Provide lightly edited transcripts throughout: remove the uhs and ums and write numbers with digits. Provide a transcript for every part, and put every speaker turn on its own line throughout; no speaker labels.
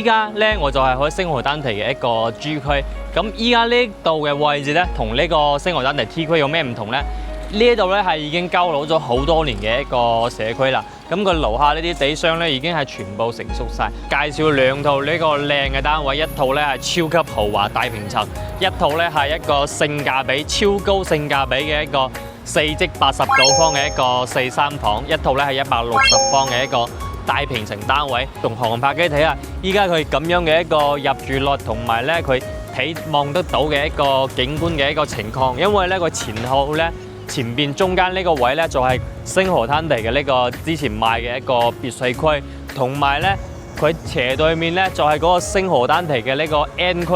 依家咧我就係喺星河丹堤嘅一個 G 區，咁依家呢度嘅位置咧，同呢個星河丹堤 T 區有咩唔同咧？呢度咧係已經交樓咗好多年嘅一個社區啦，咁佢樓下呢啲地商咧已經係全部成熟晒。介紹兩套呢個靚嘅單位，一套咧係超級豪華大平層，一套咧係一個性價比超高性價比嘅一個4積89方嘅一個4-3房，一套咧係160方嘅一個大平層單位。同航拍機睇下，依家佢咁樣嘅一個入住率，同埋咧佢睇望得到嘅一個景觀嘅一個情況，因為咧佢前後咧。前邊中間呢個位咧就係星河灘地嘅呢個之前賣嘅一個別墅區，同埋咧佢斜對面咧就係嗰個星河灘地嘅呢個 N 區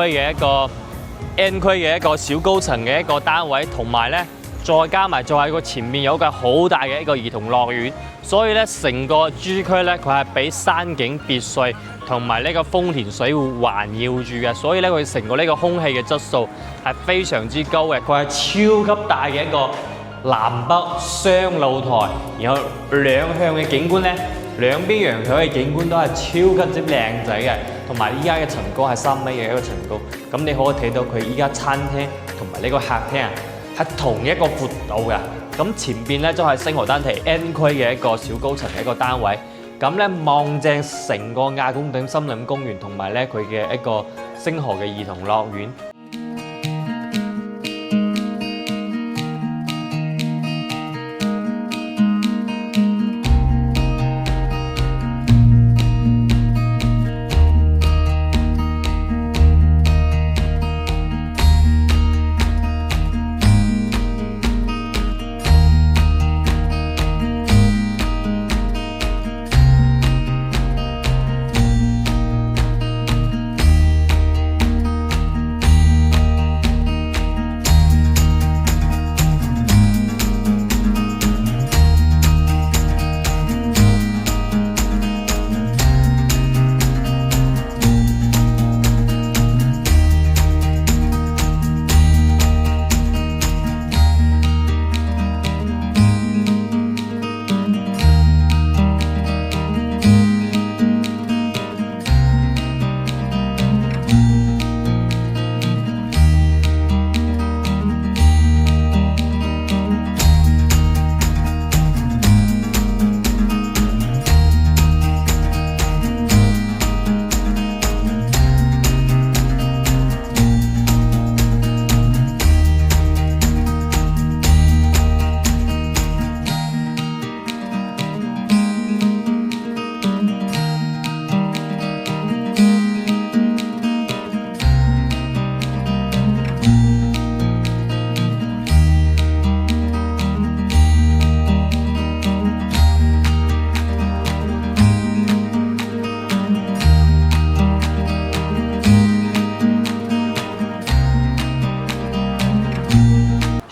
嘅一個小高層嘅一個單位，同埋咧再加埋就係個前面有個好大嘅一個兒童樂園，所以咧成個 G 區咧佢係俾山景別墅同埋呢個豐田水庫環繞住嘅，所以咧佢成個呢個空氣嘅質素係非常之高嘅，佢係超級大嘅一個南北雙露台，然後兩向嘅景觀咧，兩邊陽台嘅景觀都係超級之靚仔嘅，同埋依家嘅層高係3米嘅一個層高，咁你可以睇到佢依家餐廳同埋呢個客廳啊係同一個闊度嘅，咁前邊咧就係星河丹堤 N 區嘅一個小高層嘅一個單位，咁咧望正成個亞公頂森林公園同埋咧佢嘅一個星河嘅兒童樂園。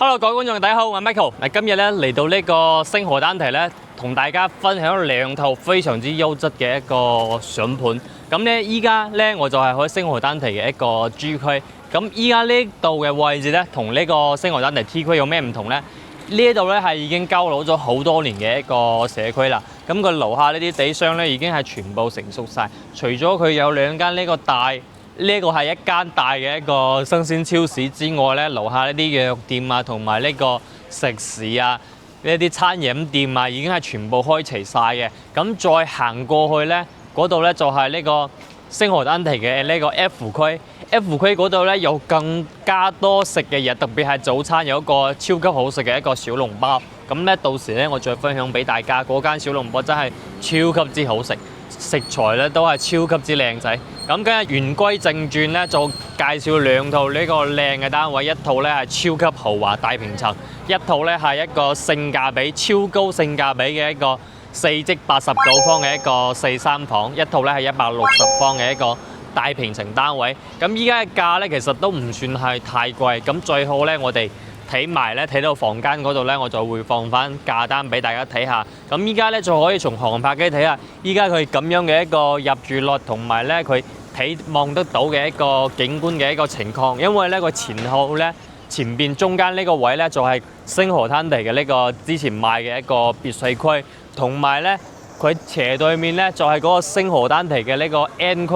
Hello， 各位觀眾大家好，我係 Michael。今日咧嚟到呢個星河丹堤咧，同大家分享兩套非常之優質嘅一個上盤。咁咧依家咧我就係喺星河丹堤嘅一個 G 區。咁依家呢度嘅位置咧，同呢個星河丹堤 T 區有咩唔同咧？呢度咧係已經交樓咗好多年嘅一個社區啦。咁佢樓下呢啲地商咧已經係全部成熟晒，除咗佢有兩間呢個大。呢個係一間大嘅一個生鮮超市之外咧，樓下呢啲藥店啊，同埋呢個食肆啊，呢啲餐飲店啊，已經係全部開齊晒嘅。咁再行過去咧，嗰度咧就係呢個星河丹堤嘅呢個 F 區。F 區嗰度咧有更加多食嘅嘢，特別係早餐有一個超級好食嘅一個小籠包。咁咧到時咧我再分享俾大家，嗰間小籠包真係超級之好食。食材咧都係超級之靚仔，咁今日言歸正傳咧，就介紹兩套呢個靚嘅單位，一套咧係超級豪華大平層，一套咧係一個性價比超高性價比嘅一個4積89方嘅一個4-3房，一套咧係160方嘅一個大平層單位。咁依家嘅價咧其實都唔算係太貴，咁最好咧我哋睇埋咧，睇到房間嗰度咧，我就會放翻價單俾大家睇下。咁依家咧就可以從航拍機睇下，依家佢咁樣嘅一個入住率，同埋咧佢睇望得到嘅一個景觀嘅一個情況。因為咧佢前後咧前邊中間呢個位咧就係星河灘地嘅呢個之前賣嘅一個別墅區，同埋咧佢斜對面咧就係嗰個星河丹堤嘅呢個 N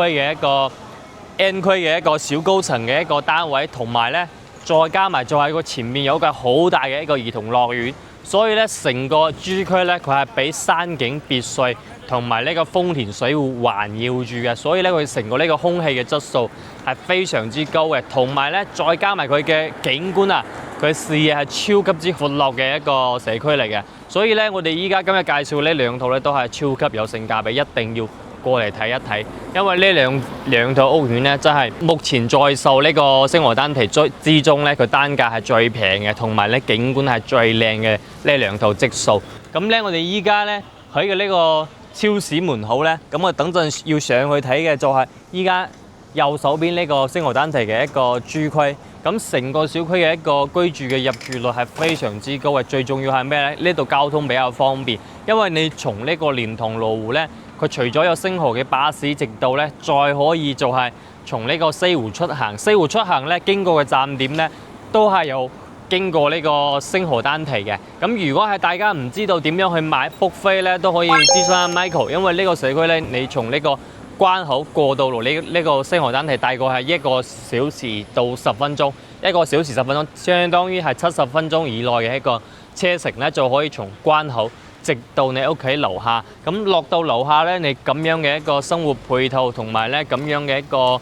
區嘅一個小高層嘅一個單位，同埋咧再加埋就係個前面有個好大嘅一個兒童樂園，所以咧成個 G 區咧佢係俾山景別墅同埋呢個豐田水庫環繞住嘅，所以咧佢成個呢個空氣嘅質素係非常之高嘅，同埋咧再加埋佢嘅景觀啊，佢視野係超級之闊落嘅一個社區嚟嘅，所以咧我哋依家今日介紹呢兩套咧都係超級有性價比，一定要過嚟睇一睇，因為呢兩套屋苑咧真係目前在售呢個星河丹堤之中咧，佢單價係最平嘅，同埋咧景觀係最靚嘅呢兩套質素。咁咧我哋依家咧喺嘅呢個超市門口咧，咁我等陣要上去睇嘅就係依家右手邊呢個星河丹堤嘅一個 G 區。咁成個小區嘅一個居住嘅入住率係非常之高嘅，最重要係咩咧？呢度交通比較方便，因為你從呢個蓮塘羅湖咧，佢除咗有星河嘅巴士直道咧，再可以就係從呢個西湖出行。西湖出行咧，經過嘅站點咧，都係有經過呢個星河丹堤嘅。咁如果係大家唔知道點樣去買 book 飛咧，都可以諮詢阿 Michael， 因為呢個社區咧，你從呢個關口過到嚟呢個星河丹堤大概係1個小時到10分鐘，1個小時10分鐘，相當於係70分鐘以內嘅一個車程咧，就可以從關口直到你屋企樓下。咁落到樓下咧，你咁樣嘅一個生活配套同埋咧咁樣嘅一個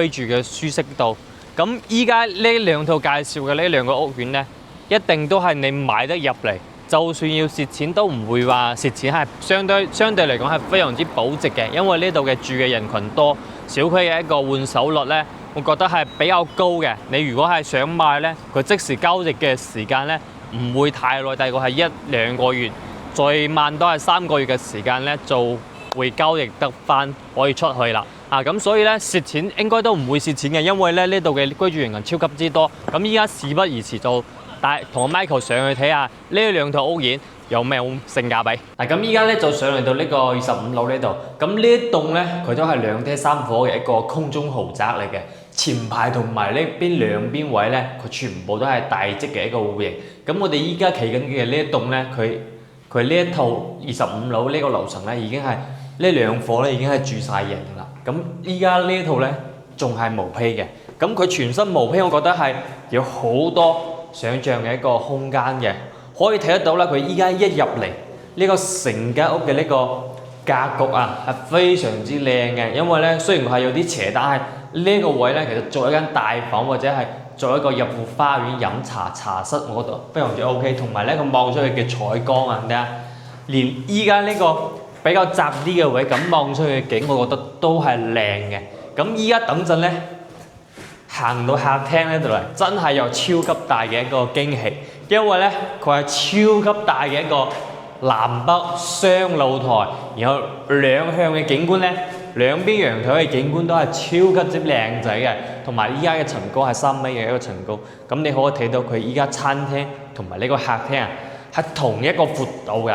居住嘅舒適度，咁依家呢兩套介紹嘅呢兩個屋苑咧，一定都係你買得入嚟。就算要蝕錢都唔會話蝕錢，係相對嚟講係非常之保值嘅，因為呢度嘅住嘅人群多，小區嘅一個換手率呢，我覺得係比較高嘅。你如果係想買呢，佢即時交易嘅時間呢唔會太耐，大概係1-2個月，最慢都係3個月嘅時間呢就會交易得翻，可以出去啦。咁所以呢，蝕錢應該都唔會蝕錢嘅，因為咧呢度嘅居住人群超級之多。咁依家事不宜遲就同 Michael 上去睇下呢兩套屋苑有咩性價比。咁依家咧就上嚟到呢個25樓呢度，咁呢一棟咧佢都係2廳3房嘅一個空中豪宅嚟嘅，前排同埋呢邊兩邊位咧，佢全部都係大積嘅一個戶型。咁我哋依家企緊嘅呢一棟咧，佢呢一套25樓呢個樓層咧，已經係呢兩伙咧已經係住晒人㗎啦。咁依家呢一套咧仲係毛坯嘅，咁佢全新毛坯，我覺得係有好多想像嘅一個空間嘅，可以睇得到啦。佢依家一入嚟呢個成間屋嘅呢個格局啊，係非常之靚嘅。因為咧雖然係有啲斜，但係呢個位咧其實做一間大房或者係做一個入戶花園飲茶室，我覺得非常之 OK。同埋咧佢望出去嘅採光啊，你睇下，連依家呢個比較窄啲嘅位咁望出去嘅景，我覺得都係靚嘅。咁依家等陣咧，行到客廳呢度嚟，真係有超級大嘅一個驚喜，因為咧佢係超級大嘅一個南北雙露台，然後兩向嘅景觀咧，兩邊陽台嘅景觀都係超級之靚仔嘅，同埋依家嘅層高係3米嘅一個層高，咁你可以睇到佢依家餐廳同埋呢個客廳啊，係同一個闊度嘅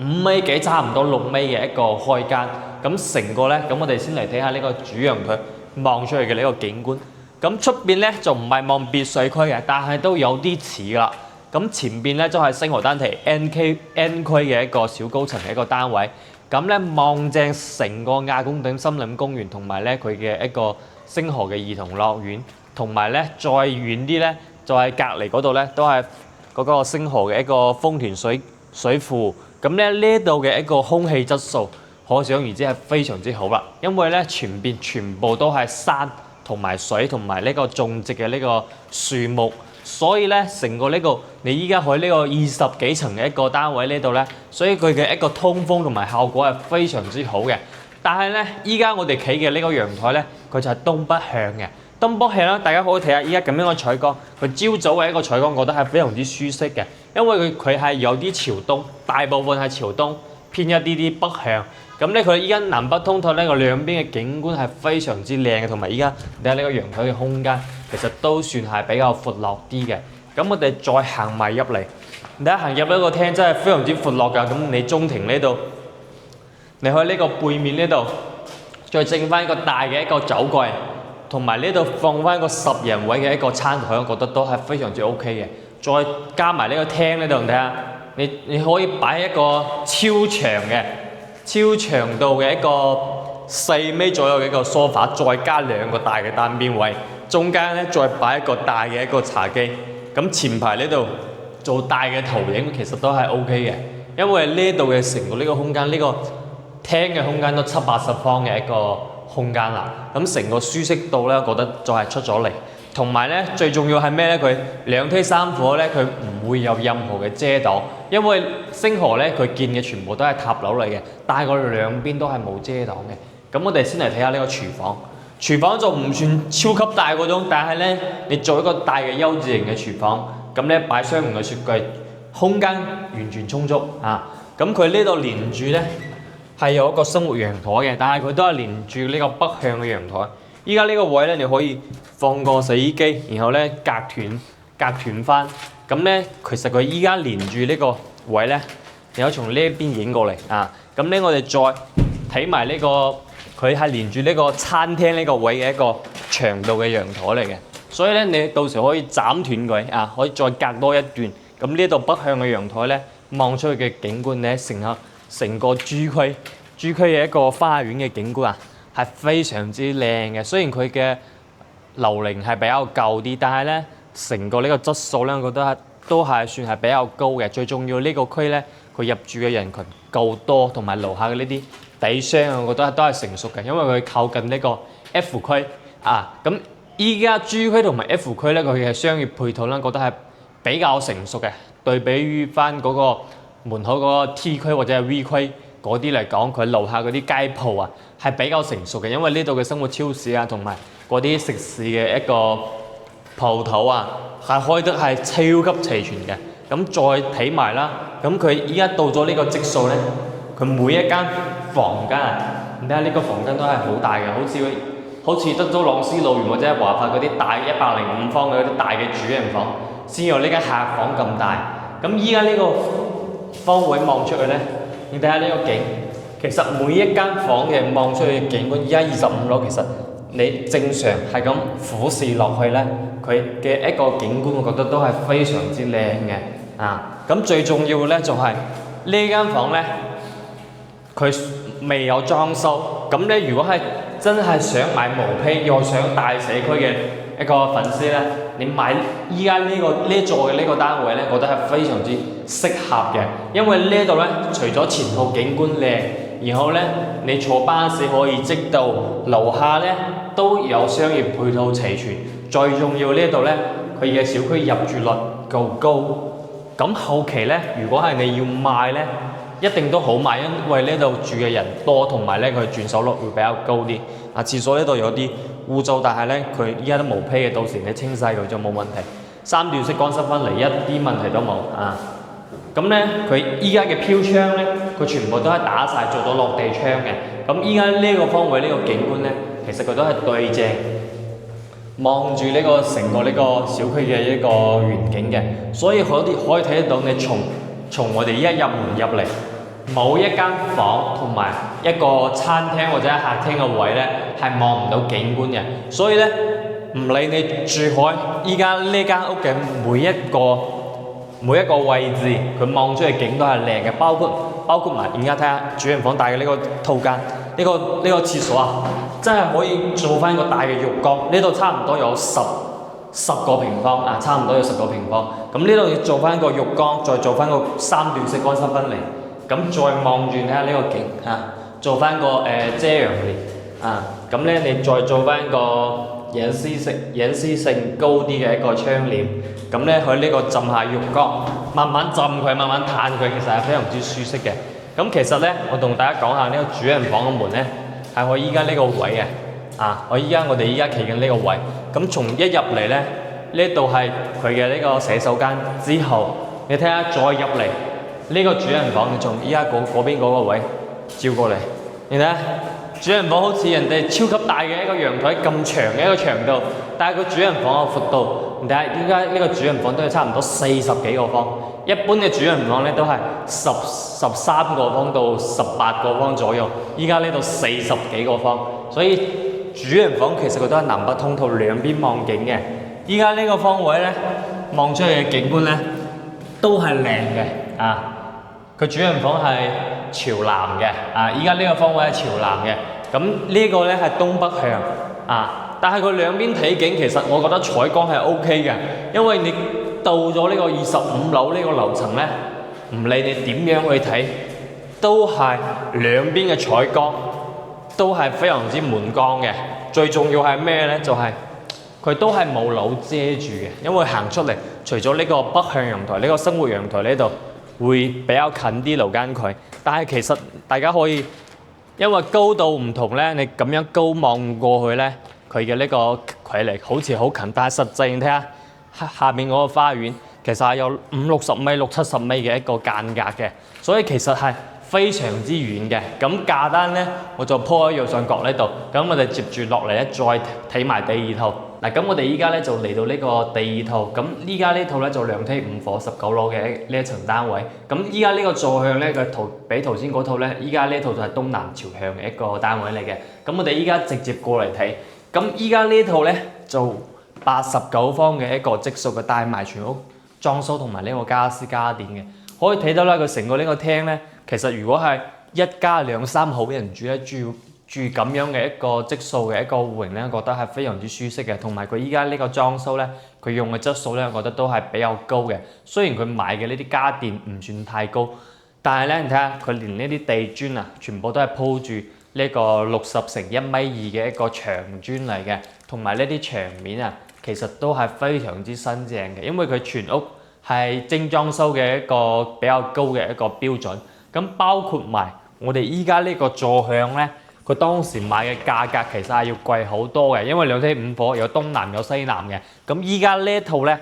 ，5米幾差唔多6米嘅一個開間，咁成個咧，咁我哋先嚟睇下呢個主陽台望出去嘅呢個景觀。咁出邊咧就唔係望別墅區嘅，但係都有啲似啦。咁前邊咧就係星河丹堤 N 區嘅一個小高層嘅一個單位。咁咧望正成個亞公頂森林公園同埋咧佢嘅一個星河嘅兒童樂園，同埋咧再遠啲咧就係隔離嗰度咧都係嗰個星河嘅一個豐田水庫。咁咧呢度嘅一個空氣質素可想而知係非常之好啦，因為咧前邊全部都係山同埋水同埋呢個種植嘅呢個樹木，所以咧成個呢個你依家喺呢個20幾層嘅一個單位呢度咧，所以佢嘅一個通風同埋效果係非常之好嘅。但係咧依家我哋企嘅呢個陽台咧，佢就係東北向嘅。東北向啦，大家可以睇下依家咁樣嘅採光，佢朝早嘅一個採光，我覺得係非常之舒適嘅，因為佢係有啲朝東，大部分係朝東，偏一啲啲北向。咁咧佢依家南北通透呢個兩邊嘅景觀係非常之靚嘅，同埋依家你睇呢個陽台嘅空間其實都算係比較闊落啲嘅。咁我哋再行埋入嚟，你睇行入呢個廳真係非常之闊落㗎。咁你中庭呢度，你喺呢個背面呢度再整翻一個大嘅一個酒櫃，同埋呢度放翻一個10人位嘅一個餐台，我覺得都係非常之 OK 嘅。再加埋呢個廳呢度，你睇下，你可以擺一個超長嘅超長度嘅一個4米左右嘅一個梳化，再加2個大嘅單邊位，中間咧再擺一個大嘅一個茶几。咁前排呢度做大嘅投影其實都係 OK 嘅，因為呢度嘅成個呢個空間，呢個廳嘅空間都70-80方嘅一個空間啦。咁成個舒適度咧，我覺得就係出咗嚟。同埋咧，最重要係咩咧？佢2推3火咧，佢唔會有任何嘅遮擋，因為星河咧佢建嘅全部都係塔樓嚟嘅，但係佢兩邊都係冇遮擋嘅。咁我哋先嚟睇下呢個廚房。廚房就唔算超級大嗰種，但係咧你做一個大嘅優質型嘅廚房，咁咧擺雙門嘅雪櫃，空間完全充足啊！咁佢呢度連住咧係有一個生活陽台嘅，但係佢都係連住呢個北向嘅陽台。依家呢個位咧，你可以放個洗衣機，然後咧隔斷翻。咁咧其實佢依家連住呢個位咧，你可以從呢一邊影過嚟啊。咁咧我哋再睇埋呢個，佢係連住呢個餐廳呢個位嘅一個長度嘅陽台嚟嘅。所以咧你到時可以斬斷佢啊，可以再隔多一段。咁呢度北向嘅陽台咧，望出去嘅景觀咧，成個珠區嘅一個花園嘅景觀啊！係非常之靚嘅，雖然佢嘅樓齡係比較舊啲，但係咧成個呢個質素咧，我覺得都係算係比較高嘅。最重要呢個區咧，佢入住嘅人群夠多，同埋樓下嘅呢啲底商，我覺得都係成熟嘅，因為佢靠近呢個 F 區啊。咁依家 G 區同埋 F 區咧，佢嘅商業配套咧，覺得係比較成熟嘅。對比於翻嗰個門口嗰個 T 區或者係 V 區嗰啲嚟講，佢樓下嗰啲街鋪啊，係比較成熟嘅，因為呢度嘅生活超市啊，同埋嗰啲食肆嘅一個鋪頭啊，係開得係超級齊全嘅。咁再睇埋啦，咁佢依家到咗呢個質素咧，佢每一間房間啊，你睇下呢個房間都係好大嘅，好似德州朗斯路園或者係華發嗰啲大105方嘅嗰啲大嘅主人房，先有呢間客房咁大。咁依家呢個方位望出去咧，你睇下呢個景。其實每一間房嘅望出去嘅景觀，依家25樓，其實你正常係咁俯視落去咧，佢嘅一個景觀，我覺得都係非常之靚嘅啊！咁最重要嘅咧就係呢間房咧，佢未有裝修。咁咧，如果係真係想買毛坯又想大社區嘅一個粉絲咧，你買依家呢座嘅呢個單位咧，我覺得係非常之適合嘅，因為呢度咧除咗前後景觀靚。然後咧，你坐巴士可以即到，樓下咧都有商業配套齊全。最重要呢度咧，佢嘅小區入住率夠高。咁後期咧，如果係你要賣咧，一定都好賣，因為呢度住嘅人多，同埋咧佢轉手率會比較高啲。啊，廁所呢度有啲污糟，但係咧佢依家都無坯嘅，到時你清洗佢就冇問題。3段式乾濕分離，一啲問題都冇啊！咁咧，佢依家嘅飄窗咧，佢全部都係打晒做到落地窗嘅。咁依家呢個方位呢個景觀咧，其實佢都係對正望住呢個成個呢個小區嘅一個遠景嘅，所以可以睇得到你從我哋一入門入嚟，某一間房同埋一個餐廳或者客廳嘅位咧，係望唔到景觀嘅。所以咧，唔理你住喺依家呢間屋嘅每一個位置，佢望出嘅景都係靚嘅，包括埋而家睇下主人房大嘅呢個套間，呢個廁所啊，真係可以做翻個大嘅浴缸。呢度差唔多有10個平方啊，差唔多有10個平方。咁呢度要做翻個浴缸，再做翻個3段式乾濕分離。咁再望住睇下呢個景啊，做翻個遮陽簾啊。咁咧你再做翻個隱私性高啲嘅一個窗簾。咁咧佢呢個浸下浴缸，慢慢浸佢，慢慢嘆佢，其實係非常之舒適嘅。咁其實咧，我同大家講下呢個主人房嘅門咧，係我依家呢個位嘅，我哋依家企緊呢個位。咁從一入嚟咧，呢度係佢嘅呢個洗手間，之後你睇下再入嚟呢個主人房，你從依家嗰邊嗰個位照過嚟，你睇下主人房好似人哋超級大嘅一個陽台咁長嘅一個長度，但係個主人房嘅闊度。你睇下，依家呢個主人房都係差唔多40幾個方，一般嘅主人房咧都係13個方到18個方左右，依家呢度40幾個方，所以主人房其實佢都係南北通透，兩邊望景嘅。依家呢個方位咧，望出去嘅景觀咧都係靚嘅啊！佢主人房係朝南嘅，依家呢個方位係朝南嘅，咁呢個咧係東北向，但係佢兩邊睇景，其實我覺得採光係 OK 嘅，因為你到咗呢個25樓呢個樓層咧，唔理你點樣去睇，都係兩邊嘅採光都係非常之滿光嘅。最重要係咩咧？就係佢都係冇樓遮住嘅，因為行出嚟，除咗呢個北向陽台，呢個生活陽台呢度會比較近啲樓間距，但係其實大家可以因為高度唔同咧，你咁樣高望過去咧，佢嘅呢個距離好似好近，但係實際你睇下下面嗰個花園，其實係有50-60米、60-70米嘅一個間隔嘅，所以其實係非常之遠嘅。咁價單咧，我就鋪喺右上角呢度。咁我哋接住落嚟咧，再睇埋第二套。嗱，咁我哋依家咧就嚟到呢個第二套。咁依家呢套咧就2梯5房19樓嘅呢一層單位。咁依家呢個坐向咧嘅圖比頭先嗰套咧，依家呢套就係東南朝向嘅一個單位嚟嘅。咁我哋依家直接過嚟睇。咁依家呢套咧就89方嘅一個質素嘅帶埋全屋裝修同埋呢個家私家電嘅，可以睇到啦。佢成個呢個廳咧，其實如果係一家2、3口人住咧，住咁樣嘅一個質素嘅一個戶型咧，覺得係非常之舒適嘅。同埋佢依家呢個裝修咧，佢用嘅質素咧，我覺得都係比較高嘅。雖然佢買嘅呢啲家電唔算太高，但係咧，你睇下佢連呢啲地磚啊，全部都係鋪住呢個60乘1.2米嘅一個牆磚嚟嘅，同埋呢啲牆面啊，其實都係非常之新淨嘅，因為佢全屋係精裝修嘅一個比較高嘅一個標準。咁包括埋我哋依家呢個坐向咧，佢當時買嘅價格其實係要貴好多嘅，因為2梯5房有東南有西南嘅。咁依家呢一套咧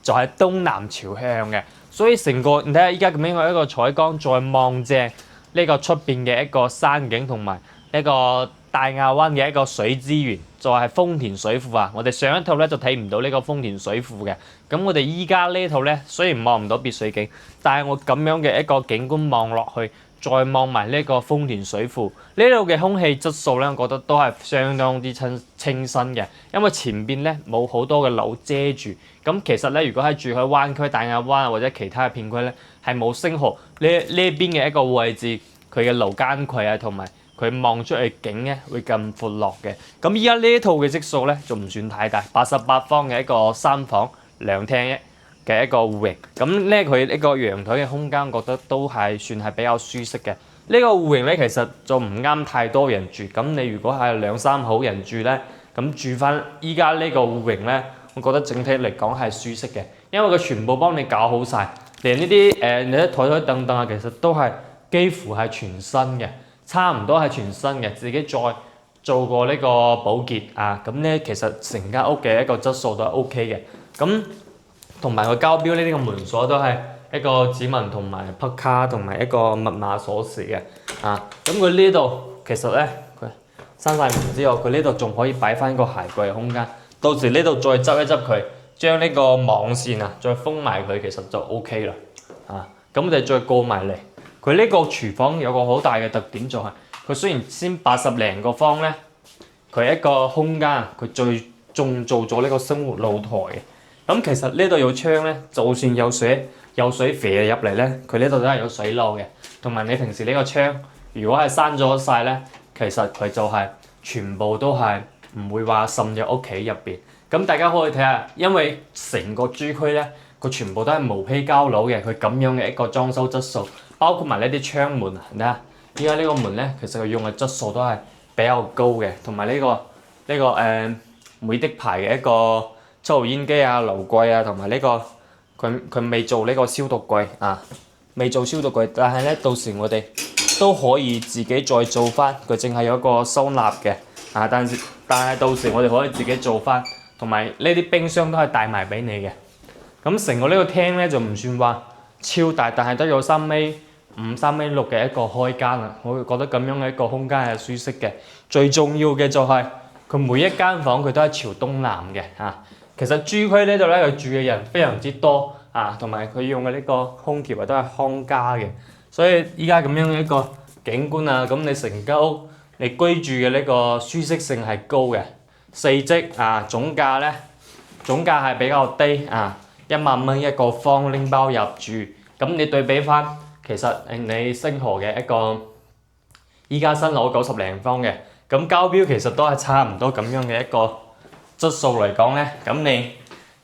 就係東南朝向嘅，所以成個你睇下依家咁樣嘅一個採光，再望正呢個出邊嘅一個山景同埋呢個大亞灣嘅一個水資源，就係豐田水庫啊！我哋上一套咧就睇唔到呢個豐田水庫嘅，咁我哋依家呢套咧雖然望唔到別水景，但係我咁樣嘅一個景觀望落去，再望埋呢個豐田水庫，呢度嘅空氣質素咧，我覺得都係相當之清新嘅，因為前邊咧冇好多嘅樓遮住。咁其實咧，如果係住喺灣區、大亞灣或者其他嘅片區咧，係冇星河呢邊嘅一個位置，佢嘅樓間距啊同埋佢望出去景咧會咁闊落嘅。咁依家呢一套嘅質素咧就唔算太大，88方嘅一個3房2廳嘅一個戶型。咁咧佢呢個陽台嘅空間，覺得都係算係比較舒適嘅。呢個戶型咧其實就唔啱太多人住。咁你如果係2、3口人住咧，咁住翻依家呢個戶型咧，我覺得整體嚟講係舒適嘅，因為佢全部幫你搞好晒，連呢啲你啲台凳凳啊，其實都係幾乎係全新嘅。差唔多係全新嘅，自己再做過呢個保潔啊，咁咧其實成間屋嘅一個質素都係 OK 嘅。咁同埋個交標呢啲個門鎖都係一個指紋同埋拍卡同埋一個密碼鎖匙嘅啊。咁佢呢度其實咧佢閂晒門之後，佢呢度仲可以擺翻個鞋櫃嘅空間。到時呢度再執一執佢，將呢個網線啊再封埋佢，其實就 OK 啦啊。咁我哋再過埋嚟。佢呢個廚房有個好大嘅特點就係，佢雖然先80零個方咧，佢一個空間佢仲做咗呢個生活露台嘅。咁其實呢度有窗咧，就算有水射入嚟咧，佢呢度都係有水漏嘅。同埋你平時呢個窗，如果係閂咗晒咧，其實佢就係全部都係唔會話滲入屋企入邊。咁大家可以睇下，因為成個G區咧，佢全部都係毛坯膠樓嘅，佢咁樣嘅一個裝修質素。包括埋呢啲窗門啊，你睇下，依家呢個門咧，其實佢用嘅質素都係比較高嘅，同埋呢個美的牌嘅一個抽油煙機啊、爐櫃啊，同埋呢個佢未做呢個消毒櫃啊，未做消毒櫃，但係咧到時我哋都可以自己再做翻，佢淨係有一個收納嘅啊，但係到時我哋可以自己做翻，同埋呢啲冰箱都係帶埋俾你嘅。咁成個呢個廳咧就唔算話超大，但係都有3.5米、3.6米嘅一個開間啦，我會覺得咁樣嘅一個空間係舒適嘅。最重要嘅就係佢每一間房佢都係朝東南嘅啊。其實G區呢度咧，佢住嘅人非常之多啊，同埋佢用嘅呢個空調都係康佳嘅，所以依家咁樣嘅一個景觀啊，咁你成間屋你居住嘅呢個舒適性係高嘅。4積啊，總價係比較低啊，1萬蚊一個方拎包入住。咁你對比翻其實你星河嘅一個依家新樓90零方嘅，咁交標其實都係差唔多咁樣嘅一個質素嚟講咧，咁你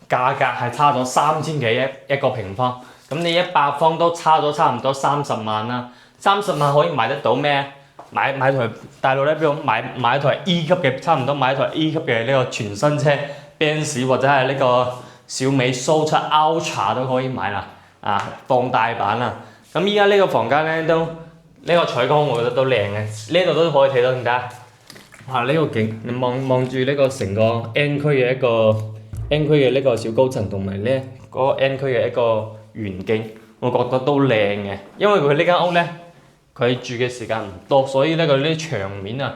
價格係差咗3000幾一個平方，咁你100方都差咗差唔多30萬啦，30萬可以買得到咩？買台大陸咧，比如買台 E 級嘅，差唔多買台 E 級嘅呢個全新車 Benz 或者係呢個小米蘇7 Ultra 都可以買啦，放大版啦。咁依家呢個房間咧都呢個採光，我覺得都靚嘅，呢度都可以睇到點解？呢個景，你望住呢個成個 N 區嘅呢個小高層，同埋咧嗰個 N 區嘅一個遠景，我覺得都靚嘅，因為佢呢間屋咧。佢住嘅時間唔多，所以咧佢啲牆面啊，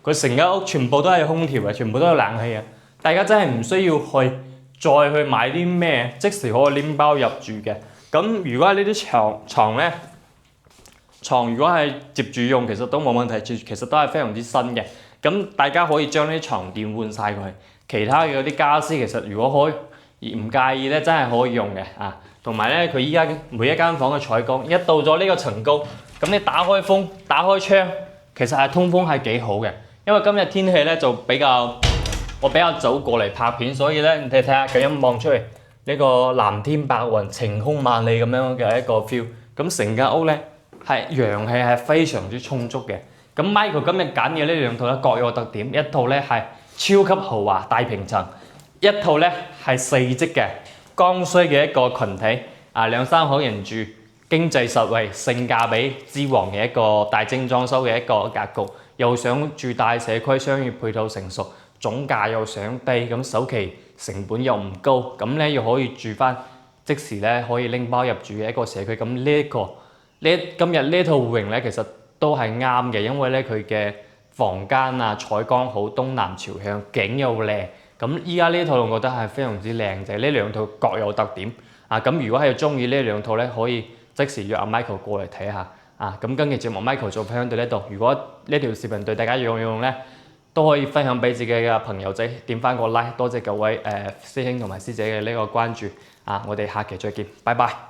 佢成間屋全部都係空調嘅，全部都有冷氣啊！大家真係唔需要再去買啲咩，即時可以拎包入住嘅。咁如果係呢啲床如果係接住用，其實都冇問題，其實都係非常之新嘅。咁大家可以將啲床墊換晒佢，其他嘅嗰啲傢俬其實如果可以唔介意咧，真係可以用嘅啊！同埋咧，佢依家每一間房嘅採光，一到咗呢個層高，咁你打開風、打開窗，其實係通風係幾好嘅。因為今日天氣咧就我比較早過嚟拍片，所以咧你睇下咁樣望出嚟，呢個藍天白雲、晴空萬里咁樣嘅一個 feel。咁成間屋咧係陽氣係非常之充足嘅。咁 Michael 今日揀嘅呢兩套咧各有特點，一套咧係超級豪華大平層，一套咧係4積嘅剛需嘅一個群體，2、3口人住，經濟實惠、性價比之王嘅一個大精裝修嘅一個格局，又想住大社區，商業配套成熟，總價又想低，咁首期成本又唔高，咁咧又可以住翻，即時咧可以拎包入住嘅一個社區。咁今日呢套戶型咧，其實都係啱嘅，因為咧佢嘅房間採光好，東南朝向，景又靚。咁依家呢套我覺得係非常之靚，就係呢兩套各有特點。咁如果係中意呢兩套咧，可以即時約阿 Michael 過嚟睇下。咁今期節目 Michael 就分享到呢度。如果呢條視頻對大家有用咧，都可以分享俾自己嘅朋友仔，點翻個 like。多謝各位師兄同埋師姐嘅呢個關注。我哋下期再見，拜拜。